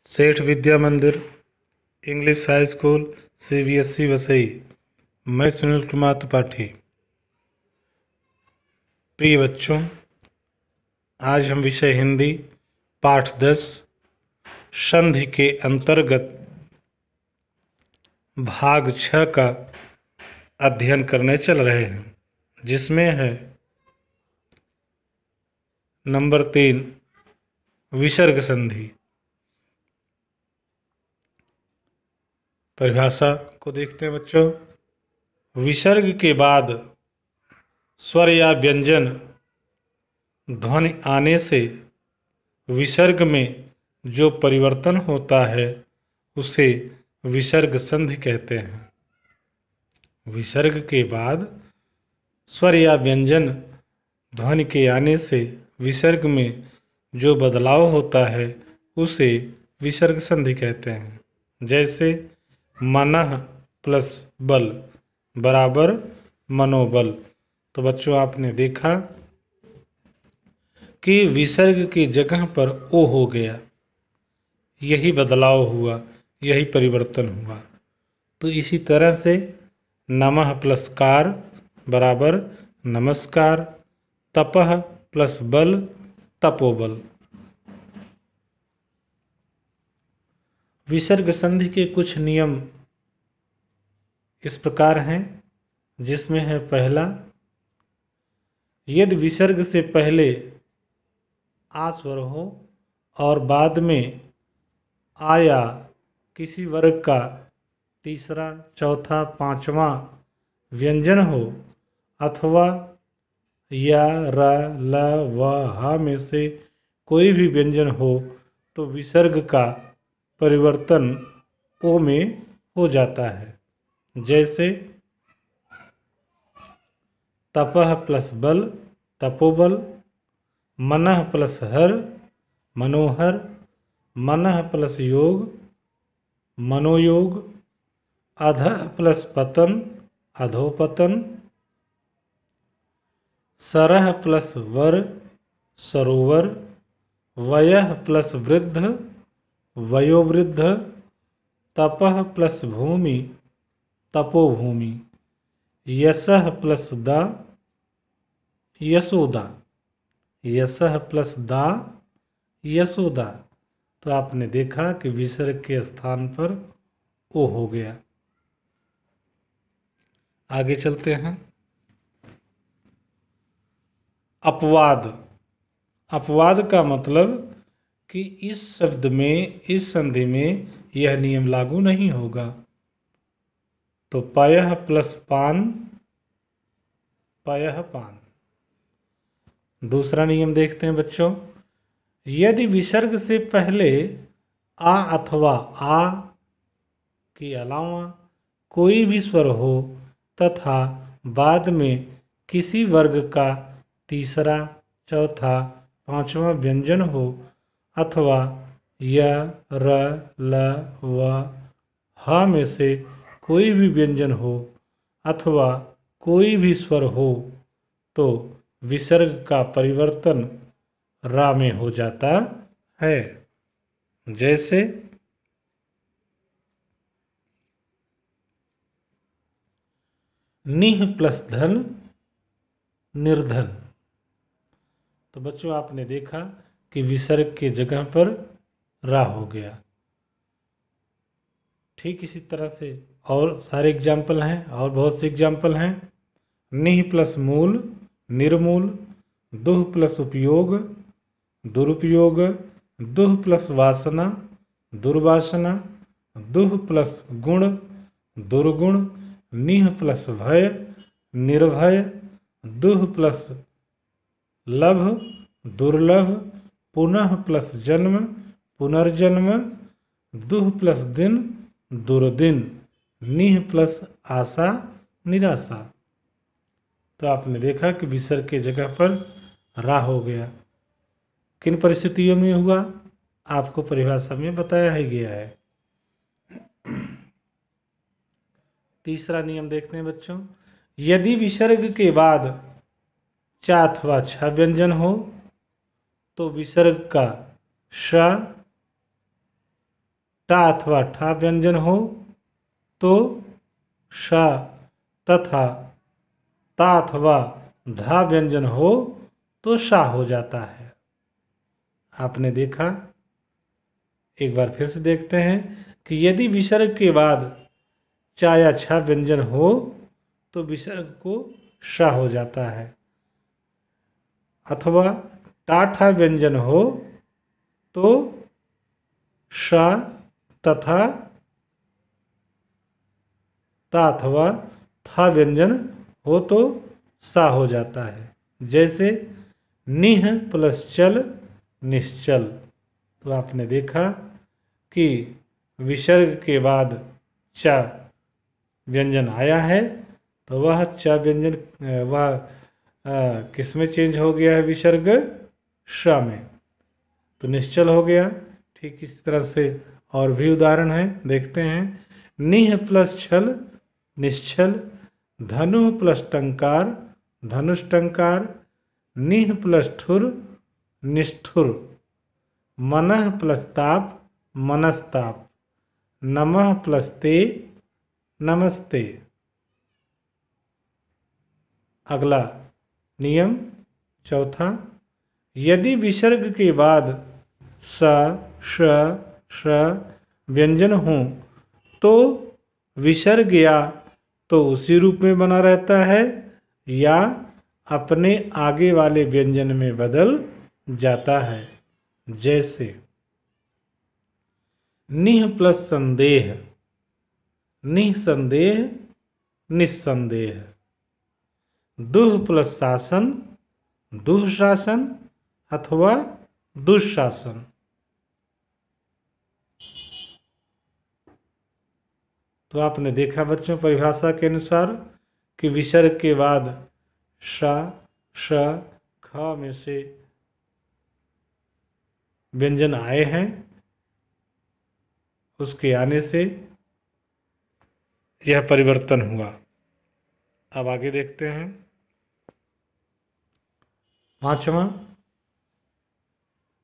सेठ विद्या मंदिर English high school CBSE Vasai. मैं सुनील कुमार त्रिपाठी। प्रिय बच्चों, आज हम विषय हिंदी पाठ 10 संधि के अंतर्गत भाग 6 का अध्ययन करने चल रहे हैं, जिसमें है नंबर 3 विसर्ग संधि। परिभाषा को देखते हैं बच्चों। विसर्ग के बाद स्वर या व्यंजन ध्वनि आने से विसर्ग में जो परिवर्तन होता है उसे विसर्ग संधि कहते हैं। विसर्ग के बाद स्वर या व्यंजन ध्वनि के आने से विसर्ग में जो बदलाव होता है उसे विसर्ग संधि कहते हैं। जैसे मनः प्लस बल बराबर मनोबल। तो बच्चों, आपने देखा कि विसर्ग की जगह पर ओ हो गया, यही बदलाव हुआ, यही परिवर्तन हुआ। तो इसी तरह से नमः प्लस कार बराबर नमस्कार, तपः प्लस बल तपोबल। विसर्ग संधि के कुछ नियम इस प्रकार हैं, जिसमें है पहला, यदि विसर्ग से पहले आ स्वर हो और बाद में आ या किसी वर्ग का तीसरा, चौथा, पांचवा व्यंजन हो, अथवा या, र, ल, व, ह में से कोई भी व्यंजन हो, तो विसर्ग का परिवर्तन ओ में हो जाता है। जैसे तपः प्लस बल तपोबल, मनः प्लस हर मनोहर, मनः प्लस योग मनोयोग, अधः प्लस पतन अधोपतन, सरः प्लस वर सरोवर, वयः प्लस वृद्ध वयोवृद्ध, तपः प्लस भूमि तपोभूमि, यशः प्लस दा यशोदा, यशः प्लस दा यशोदा। तो आपने देखा कि विसर्ग के स्थान पर ओ हो गया। आगे चलते हैं। अपवाद। अपवाद का मतलब कि इस शब्द में, इस संधि में यह नियम लागू नहीं होगा। तो पयः प्लस पान पयः पान। दूसरा नियम देखते हैं बच्चों। यदि विसर्ग से पहले आ अथवा आ के अलावा कोई भी स्वर हो तथा बाद में किसी वर्ग का तीसरा, चौथा, पांचवा व्यंजन हो, अथवा य, र, ल, व, ह में से कोई भी व्यंजन हो, अथवा कोई भी स्वर हो, तो विसर्ग का परिवर्तन रा में हो जाता है। जैसे निह प्लस धन निर्धन। तो बच्चों, आपने देखा कि विसर्ग के जगह पर रा हो गया। ठीक इसी तरह से और सारे एग्जाम्पल हैं, और बहुत से एग्जाम्पल हैं। निह प्लस मूल निर्मूल, दुह प्लस उपयोग दुरुपयोग, दुह प्लस वासना दुर्वासना, दुह प्लस गुण दुर्गुण, निह प्लस भय निर्भय, दुह प्लस लभ दुर्लभ, पुनः प्लस जन्म पुनर्जन्म, दुह प्लस दिन दुर्दिन, निह प्लस आशा निराशा। तो आपने देखा कि विसर्ग के जगह पर रा हो गया। किन परिस्थितियों में हुआ, आपको परिभाषा में बताया ही गया है। तीसरा नियम देखते हैं बच्चों। यदि विसर्ग के बाद चा अथवा छ व्यंजन हो, तो विसर्ग का श टा अथवा ठा व्यंजन हो तो श तथा ता अथवा धा व्यंजन हो तो शा हो जाता है। आपने देखा, एक बार फिर से देखते हैं कि यदि विसर्ग के बाद चा या छा व्यंजन हो तो विसर्ग को शा हो जाता है, अथवा टाठा व्यंजन हो तो शा तथा ता अथवा था व्यंजन हो तो सा हो जाता है। जैसे निह प्लस चल निश्चल। तो आपने देखा कि विसर्ग के बाद चा व्यंजन आया है तो वह चा व्यंजन वह किस में चेंज हो गया है? विसर्ग श में, तो निश्चल हो गया। ठीक इसी तरह से और भी उदाहरण है, देखते हैं। निह प्लस छल निश्चल, धनु प्लस टंकार धनुष टंकार, निह प्लस ठुर निष्ठुर, मनः प्लस ताप मनस्ताप, नमः प्लस ते नमस्ते। अगला नियम चौथा, यदि विसर्ग के बाद स श श व्यंजन हों तो विसर्ग या तो उसी रूप में बना रहता है या अपने आगे वाले व्यंजन में बदल जाता है। जैसे निह प्लस संदेह निसंदेह निस्संदेह, दुह प्लस शासन दुःशासन अथवा दुःशासन। तो आपने देखा बच्चों, परिभाषा के अनुसार कि विसर्ग के बाद श श ख में से व्यंजन आए हैं, उसके आने से यह परिवर्तन हुआ। अब आगे देखते हैं। पांचवा,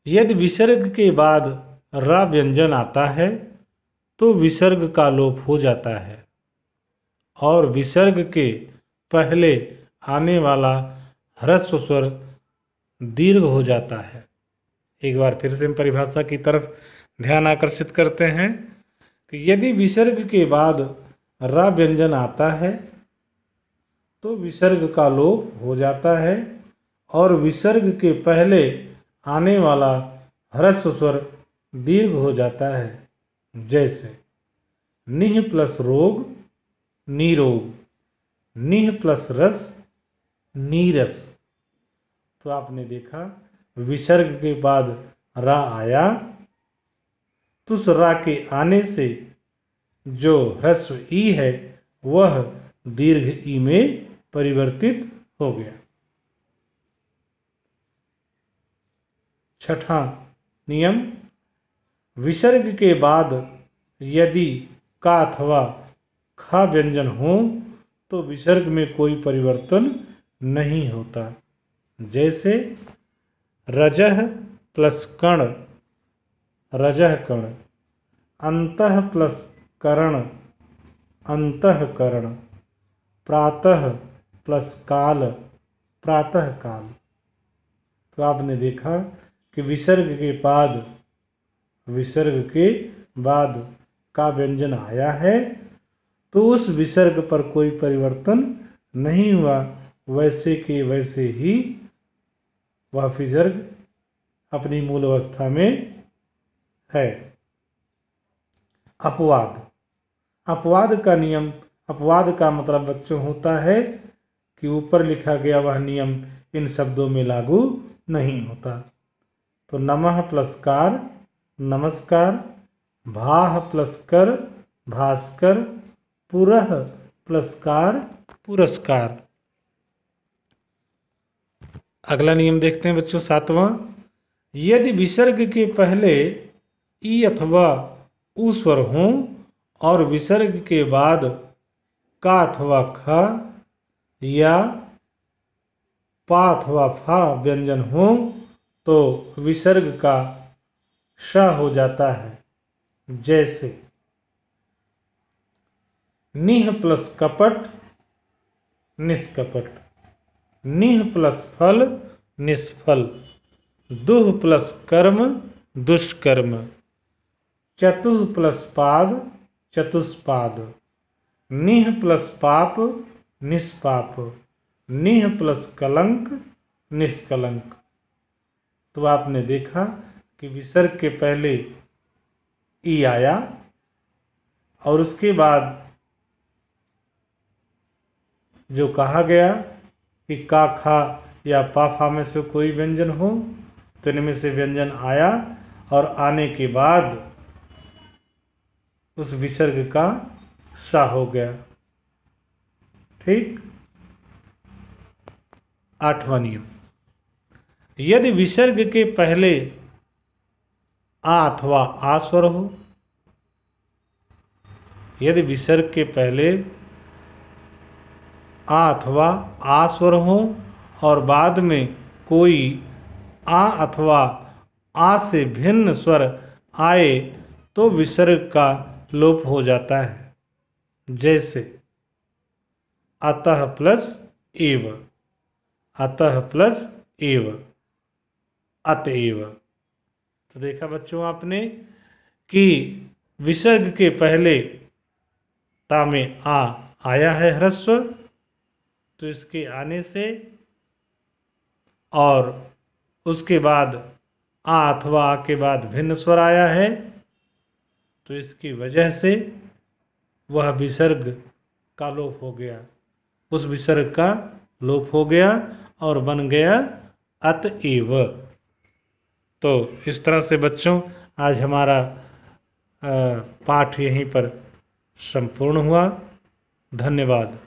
यदि विसर्ग के बाद रा व्यंजन आता है तो विसर्ग का लोप हो जाता है और विसर्ग के पहले आने वाला ह्रस्व स्वर दीर्घ हो जाता है। एक बार फिर से हम परिभाषा की तरफ ध्यान आकर्षित करते हैं कि यदि विसर्ग के बाद रा व्यंजन आता है तो विसर्ग का लोप हो जाता है और विसर्ग के पहले आने वाला ह्रस्व स्वर दीर्घ हो जाता है। जैसे निह प्लस रोग निरोग, निह प्लस रस नीरस। तो आपने देखा विसर्ग के बाद रा आया तो उस रा के आने से जो ह्रस्व ई है वह दीर्घ ई में परिवर्तित हो गया। छठा नियम, विसर्ग के बाद यदि का अथवा खा व्यंजन हो तो विसर्ग में कोई परिवर्तन नहीं होता। जैसे रजह प्लस कण रजह कण, अंतः प्लस करण अंतःकरण, प्रातः प्लस काल प्रातः काल। तो आपने देखा कि विसर्ग के बाद का व्यंजन आया है तो उस विसर्ग पर कोई परिवर्तन नहीं हुआ, वैसे के वैसे ही वह विसर्ग अपनी मूल अवस्था में है। अपवाद, अपवाद का नियम, अपवाद का मतलब बच्चों होता है कि ऊपर लिखा गया वह नियम इन शब्दों में लागू नहीं होता। तो नमः प्लस कार नमस्कार, भाह प्लस कर भास्कर, पुरः प्लस कार पुरस्कार। अगला नियम देखते हैं बच्चों, सातवां, यदि विसर्ग के पहले ई अथवा उ स्वर हों और विसर्ग के बाद का अथवा ख या पा अथवा फा व्यंजन हो तो विसर्ग का श हो जाता है। जैसे निह प्लस कपट निष्कपट, निह प्लस फल निष्फल, दुह प्लस कर्म दुष्कर्म, चतुः प्लस पाद चतुष्पाद, निह प्लस पाप निष्पाप, निह प्लस कलंक निष्कलंक। तो आपने देखा कि विसर्ग के पहले ई आया और उसके बाद जो कहा गया कि का खा या पा फा में से कोई व्यंजन हो, तो इनमें से व्यंजन आया और आने के बाद उस विसर्ग का सा हो गया। ठीक। 8वां नियम, यदि विसर्ग के पहले आ अथवा आ स्वर हो, यदि विसर्ग के पहले आ अथवा आ स्वर हो और बाद में कोई आ अथवा आ से भिन्न स्वर आए तो विसर्ग का लोप हो जाता है। जैसे अतः प्लस एव, अतः प्लस एव, अतएव। तो देखा बच्चों आपने कि विसर्ग के पहले ता में आ आया है ह्रस्व, तो इसके आने से और उसके बाद आ अथवा आ के बाद भिन्न स्वर आया है, तो इसकी वजह से वह विसर्ग का लोप हो गया, उस विसर्ग का लोप हो गया और बन गया अतएव। तो इस तरह से बच्चों आज हमारा पाठ यहीं पर संपूर्ण हुआ। धन्यवाद।